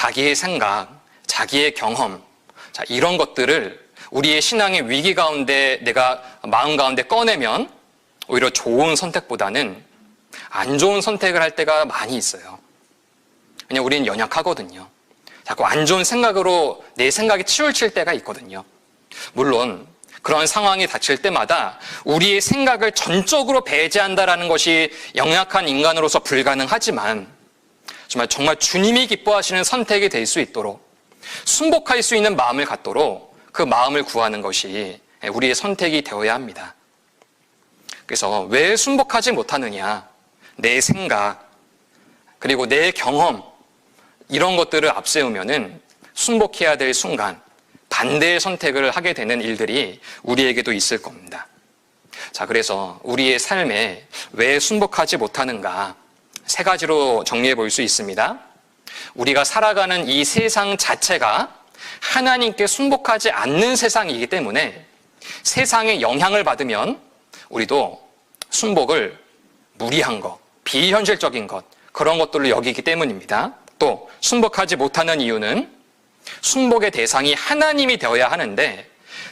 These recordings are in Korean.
자기의 생각, 자기의 경험, 자, 이런 것들을 우리의 신앙의 위기 가운데 내가 마음 가운데 꺼내면 오히려 좋은 선택보다는 안 좋은 선택을 할 때가 많이 있어요. 왜냐하면 우리는 연약하거든요. 자꾸 안 좋은 생각으로 내 생각이 치우칠 때가 있거든요. 물론 그런 상황이 닥칠 때마다 우리의 생각을 전적으로 배제한다라는 것이 연약한 인간으로서 불가능하지만 정말 주님이 기뻐하시는 선택이 될 수 있도록 순복할 수 있는 마음을 갖도록 그 마음을 구하는 것이 우리의 선택이 되어야 합니다. 그래서 왜 순복하지 못하느냐? 내 생각, 그리고 내 경험, 이런 것들을 앞세우면은 순복해야 될 순간 반대의 선택을 하게 되는 일들이 우리에게도 있을 겁니다. 자, 그래서 우리의 삶에 왜 순복하지 못하는가? 3가지로 정리해 볼 수 있습니다. 우리가 살아가는 이 세상 자체가 하나님께 순복하지 않는 세상이기 때문에 세상의 영향을 받으면 우리도 순복을 무리한 것, 비현실적인 것, 그런 것들로 여기기 때문입니다. 또 순복하지 못하는 이유는 순복의 대상이 하나님이 되어야 하는데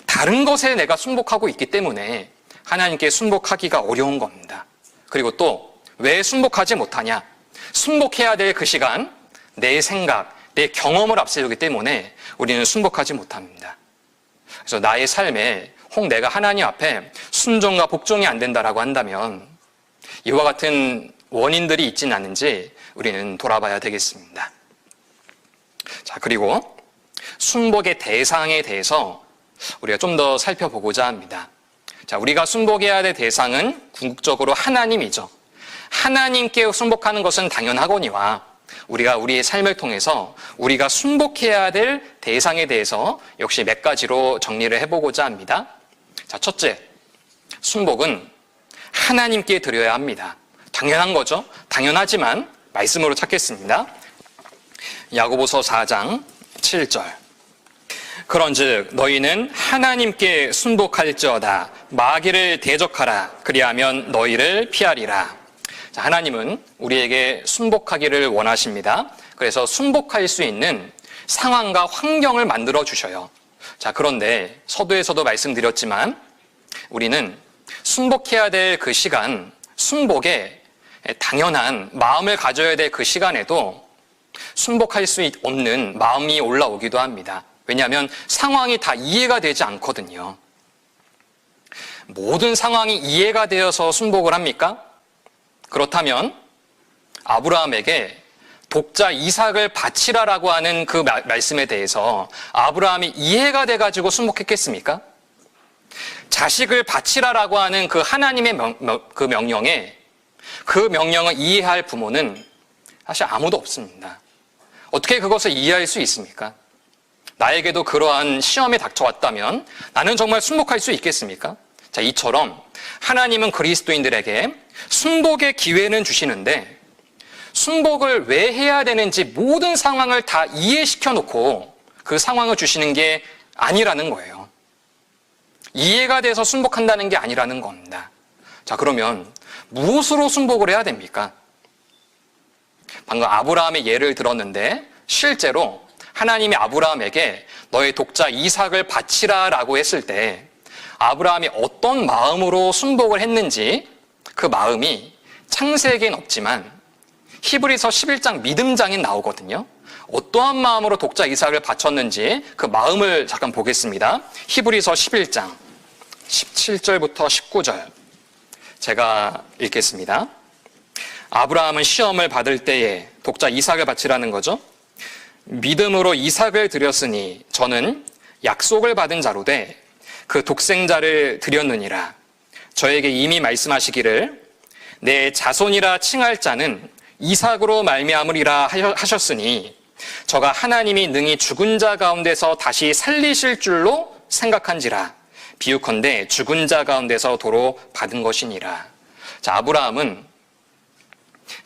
다른 것에 내가 순복하고 있기 때문에 하나님께 순복하기가 어려운 겁니다. 그리고 또 왜 순복하지 못하냐? 순복해야 될 그 시간, 내 생각, 내 경험을 앞세우기 때문에 우리는 순복하지 못합니다. 그래서 나의 삶에 혹 내가 하나님 앞에 순종과 복종이 안 된다라고 한다면 이와 같은 원인들이 있지는 않은지 우리는 돌아봐야 되겠습니다. 자, 그리고 순복의 대상에 대해서 우리가 좀 더 살펴보고자 합니다. 자, 우리가 순복해야 될 대상은 궁극적으로 하나님이죠. 하나님께 순복하는 것은 당연하거니와 우리가 우리의 삶을 통해서 우리가 순복해야 될 대상에 대해서 역시 몇 가지로 정리를 해보고자 합니다. 자, 첫째, 순복은 하나님께 드려야 합니다. 당연한 거죠. 당연하지만 말씀으로 찾겠습니다. 야고보서 4장 7절. 그런즉 너희는 하나님께 순복할지어다. 마귀를 대적하라. 그리하면 너희를 피하리라. 자, 하나님은 우리에게 순복하기를 원하십니다. 그래서 순복할 수 있는 상황과 환경을 만들어 주셔요. 자, 그런데 서두에서도 말씀드렸지만 우리는 순복해야 될 그 시간, 순복에 당연한 마음을 가져야 될 그 시간에도 순복할 수 없는 마음이 올라오기도 합니다. 왜냐하면 상황이 다 이해가 되지 않거든요. 모든 상황이 이해가 되어서 순복을 합니까? 그렇다면 아브라함에게 독자 이삭을 바치라라고 하는 그 말씀에 대해서 아브라함이 이해가 돼가지고 순복했겠습니까? 자식을 바치라라고 하는 그 하나님의 그 명령을 이해할 부모는 사실 아무도 없습니다. 어떻게 그것을 이해할 수 있습니까? 나에게도 그러한 시험이 닥쳐왔다면 나는 정말 순복할 수 있겠습니까? 자, 이처럼 하나님은 그리스도인들에게 순복의 기회는 주시는데 순복을 왜 해야 되는지 모든 상황을 다 이해시켜 놓고 그 상황을 주시는 게 아니라는 거예요. 이해가 돼서 순복한다는 게 아니라는 겁니다. 자, 그러면 무엇으로 순복을 해야 됩니까? 방금 아브라함의 예를 들었는데 실제로 하나님이 아브라함에게 너의 독자 이삭을 바치라라고 했을 때 아브라함이 어떤 마음으로 순복을 했는지 그 마음이 창세기엔 없지만 히브리서 11장 믿음장에 나오거든요. 어떠한 마음으로 독자 이삭을 바쳤는지 그 마음을 잠깐 보겠습니다. 히브리서 11장 17절부터 19절 제가 읽겠습니다. 아브라함은 시험을 받을 때에 독자 이삭을 바치라는 거죠. 믿음으로 이삭을 드렸으니 저는 약속을 받은 자로 돼 그 독생자를 드렸느니라. 저에게 이미 말씀하시기를 내 자손이라 칭할 자는 이삭으로 말미암으리라 하셨으니 저가 하나님이 능히 죽은 자 가운데서 다시 살리실 줄로 생각한지라. 비유컨대 죽은 자 가운데서 도로 받은 것이니라. 자, 아브라함은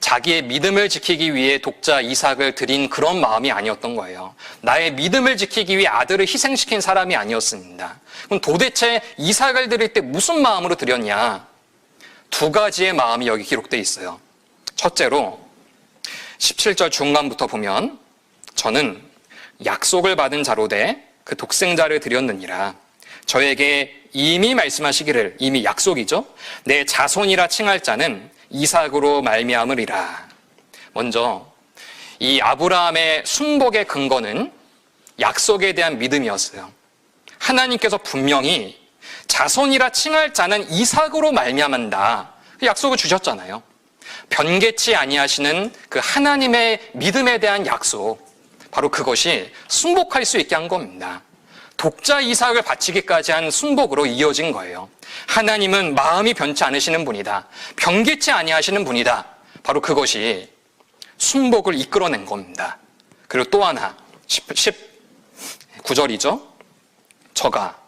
자기의 믿음을 지키기 위해 독자 이삭을 드린 그런 마음이 아니었던 거예요. 나의 믿음을 지키기 위해 아들을 희생시킨 사람이 아니었습니다. 그럼 도대체 이삭을 드릴 때 무슨 마음으로 드렸냐? 2가지의 마음이 여기 기록되어 있어요. 첫째로 17절 중간부터 보면 저는 약속을 받은 자로 돼 그 독생자를 드렸느니라. 저에게 이미 말씀하시기를, 이미 약속이죠. 내 자손이라 칭할 자는 이삭으로 말미암으리라. 먼저 이 아브라함의 순복의 근거는 약속에 대한 믿음이었어요. 하나님께서 분명히 자손이라 칭할 자는 이삭으로 말미암는다, 그 약속을 주셨잖아요. 변개치 아니하시는 그 하나님의 믿음에 대한 약속, 바로 그것이 순복할 수 있게 한 겁니다. 독자 이삭을 바치기까지 한 순복으로 이어진 거예요. 하나님은 마음이 변치 않으시는 분이다, 변개치 아니하시는 분이다, 바로 그것이 순복을 이끌어낸 겁니다. 그리고 또 하나 19절이죠. 저가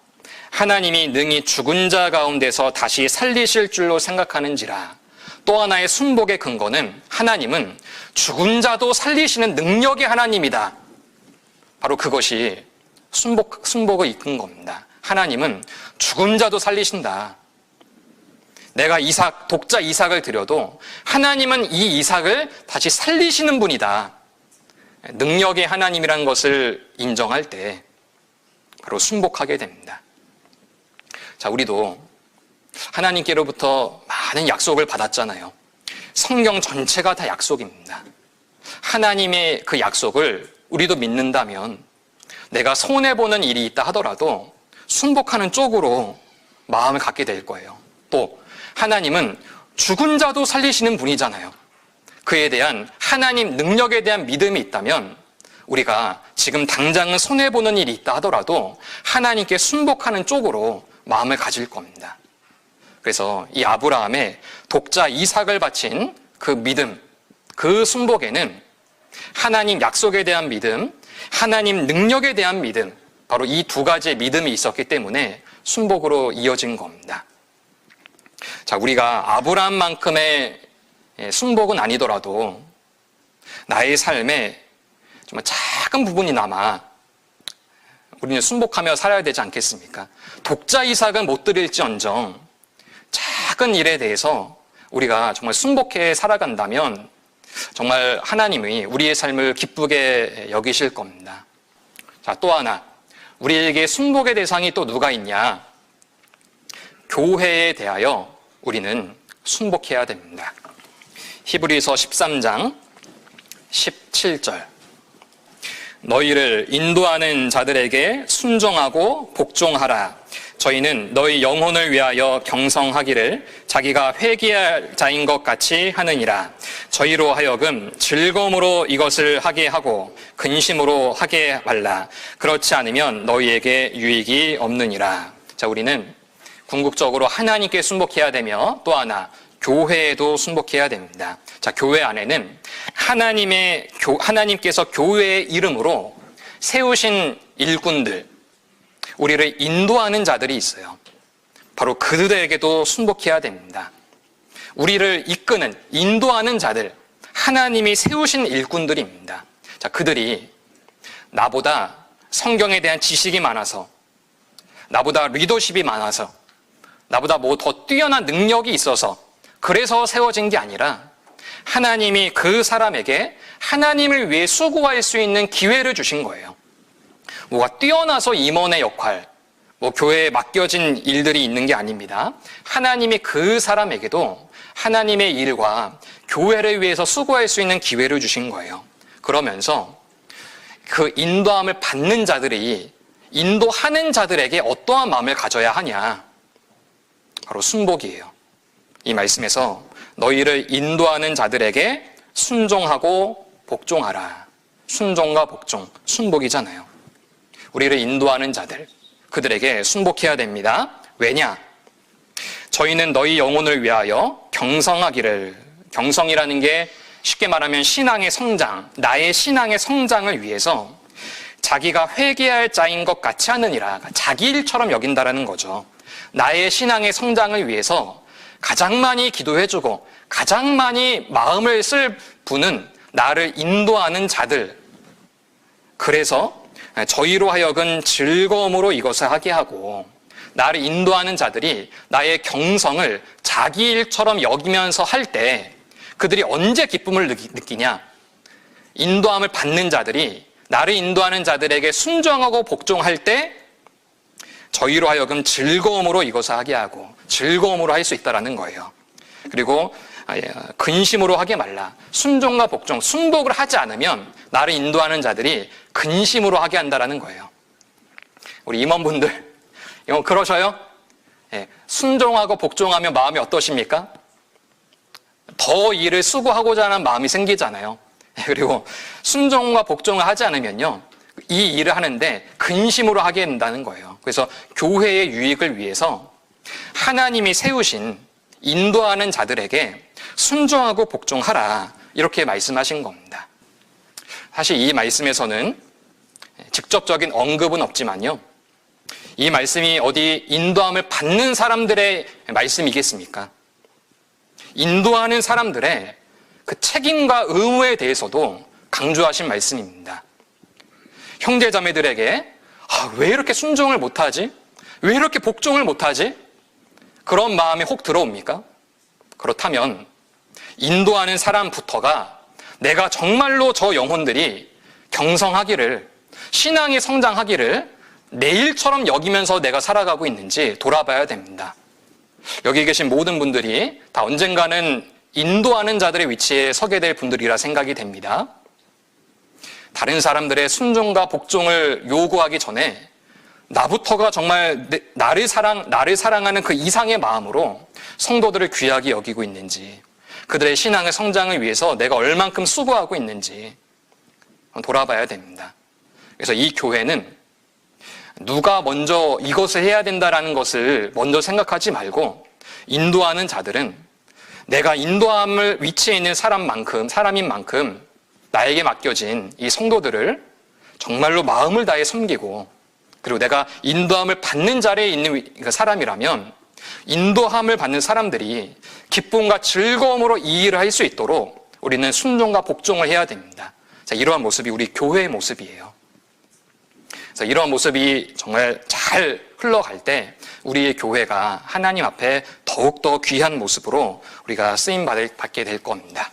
하나님이 능히 죽은 자 가운데서 다시 살리실 줄로 생각하는지라. 또 하나의 순복의 근거는 하나님은 죽은 자도 살리시는 능력의 하나님이다, 바로 그것이 순복을 이끈 겁니다. 하나님은 죽은 자도 살리신다. 내가 독자 이삭을 드려도 하나님은 이 이삭을 다시 살리시는 분이다. 능력의 하나님이라는 것을 인정할 때 바로 순복하게 됩니다. 자, 우리도 하나님께로부터 많은 약속을 받았잖아요. 성경 전체가 다 약속입니다. 하나님의 그 약속을 우리도 믿는다면 내가 손해보는 일이 있다 하더라도 순복하는 쪽으로 마음을 갖게 될 거예요. 또 하나님은 죽은 자도 살리시는 분이잖아요. 그에 대한 하나님 능력에 대한 믿음이 있다면 우리가 지금 당장은 손해보는 일이 있다 하더라도 하나님께 순복하는 쪽으로 마음을 가질 겁니다. 그래서 이 아브라함의 독자 이삭을 바친 그 믿음, 그 순복에는 하나님 약속에 대한 믿음, 하나님 능력에 대한 믿음, 바로 이 두 가지의 믿음이 있었기 때문에 순복으로 이어진 겁니다. 자, 우리가 아브라함만큼의 순복은 아니더라도 나의 삶에 정말 작은 부분이나마 우리는 순복하며 살아야 되지 않겠습니까? 독자 이삭은 못 드릴지언정 작은 일에 대해서 우리가 정말 순복해 살아간다면 정말 하나님이 우리의 삶을 기쁘게 여기실 겁니다. 자, 또 하나, 우리에게 순복의 대상이 또 누가 있냐? 교회에 대하여 우리는 순복해야 됩니다. 히브리서 13장 17절. 너희를 인도하는 자들에게 순종하고 복종하라. 저희는 너희 영혼을 위하여 경성하기를 자기가 회개할 자인 것 같이 하느니라. 저희로 하여금 즐거움으로 이것을 하게 하고 근심으로 하게 말라. 그렇지 않으면 너희에게 유익이 없느니라. 자, 우리는 궁극적으로 하나님께 순복해야 되며 또 하나 교회에도 순복해야 됩니다. 자, 교회 안에는 하나님께서 교회의 이름으로 세우신 일꾼들, 우리를 인도하는 자들이 있어요. 바로 그들에게도 순복해야 됩니다. 우리를 이끄는, 인도하는 자들, 하나님이 세우신 일꾼들입니다. 자, 그들이 나보다 성경에 대한 지식이 많아서, 나보다 리더십이 많아서, 나보다 뭐 더 뛰어난 능력이 있어서 그래서 세워진 게 아니라 하나님이 그 사람에게 하나님을 위해 수고할 수 있는 기회를 주신 거예요. 뭐가 뛰어나서 임원의 역할, 뭐 교회에 맡겨진 일들이 있는 게 아닙니다. 하나님이 그 사람에게도 하나님의 일과 교회를 위해서 수고할 수 있는 기회를 주신 거예요. 그러면서 그 인도함을 받는 자들이 인도하는 자들에게 어떠한 마음을 가져야 하냐? 바로 순복이에요. 이 말씀에서 너희를 인도하는 자들에게 순종하고 복종하라. 순종과 복종, 순복이잖아요. 우리를 인도하는 자들, 그들에게 순복해야 됩니다. 왜냐? 저희는 너희 영혼을 위하여 경성하기를, 경성이라는 게 쉽게 말하면 신앙의 성장, 나의 신앙의 성장을 위해서 자기가 회개할 자인 것 같이 하느니라. 자기 일처럼 여긴다라는 거죠. 나의 신앙의 성장을 위해서 가장 많이 기도해주고 가장 많이 마음을 쓸 분은 나를 인도하는 자들. 그래서 저희로 하여금 즐거움으로 이것을 하게 하고 나를 인도하는 자들이 나의 경성을 자기 일처럼 여기면서 할 때 그들이 언제 기쁨을 느끼냐? 인도함을 받는 자들이 나를 인도하는 자들에게 순종하고 복종할 때 저희로 하여금 즐거움으로 이것을 하게 하고 즐거움으로 할 수 있다라는 거예요. 그리고 근심으로 하게 말라. 순종과 복종, 순복을 하지 않으면 나를 인도하는 자들이 근심으로 하게 한다라는 거예요. 우리 임원분들 이거 그러셔요? 순종하고 복종하면 마음이 어떠십니까? 더 일을 수고하고자 하는 마음이 생기잖아요. 그리고 순종과 복종을 하지 않으면요, 이 일을 하는데 근심으로 하게 된다는 거예요. 그래서 교회의 유익을 위해서 하나님이 세우신 인도하는 자들에게 순종하고 복종하라, 이렇게 말씀하신 겁니다. 사실 이 말씀에서는 직접적인 언급은 없지만요, 이 말씀이 어디 인도함을 받는 사람들의 말씀이겠습니까? 인도하는 사람들의 그 책임과 의무에 대해서도 강조하신 말씀입니다. 형제자매들에게 왜 이렇게 순종을 못하지? 왜 이렇게 복종을 못하지? 그런 마음이 혹 들어옵니까? 그렇다면 인도하는 사람부터가 내가 정말로 저 영혼들이 경성하기를, 신앙이 성장하기를 내 일처럼 여기면서 내가 살아가고 있는지 돌아봐야 됩니다. 여기 계신 모든 분들이 다 언젠가는 인도하는 자들의 위치에 서게 될 분들이라 생각이 됩니다. 다른 사람들의 순종과 복종을 요구하기 전에 나부터가 정말 나를 사랑하는 그 이상의 마음으로 성도들을 귀하게 여기고 있는지, 그들의 신앙의 성장을 위해서 내가 얼만큼 수고하고 있는지 돌아봐야 됩니다. 그래서 이 교회는 누가 먼저 이것을 해야 된다라는 것을 먼저 생각하지 말고, 인도하는 자들은 내가 인도함을 위치에 있는 사람인 만큼 나에게 맡겨진 이 성도들을 정말로 마음을 다해 섬기고, 그리고 내가 인도함을 받는 자리에 있는 사람이라면 인도함을 받는 사람들이 기쁨과 즐거움으로 이 일을 할 수 있도록 우리는 순종과 복종을 해야 됩니다. 자, 이러한 모습이 우리 교회의 모습이에요. 그래서 이러한 모습이 정말 잘 흘러갈 때 우리의 교회가 하나님 앞에 더욱더 귀한 모습으로 우리가 쓰임 받게 될 겁니다.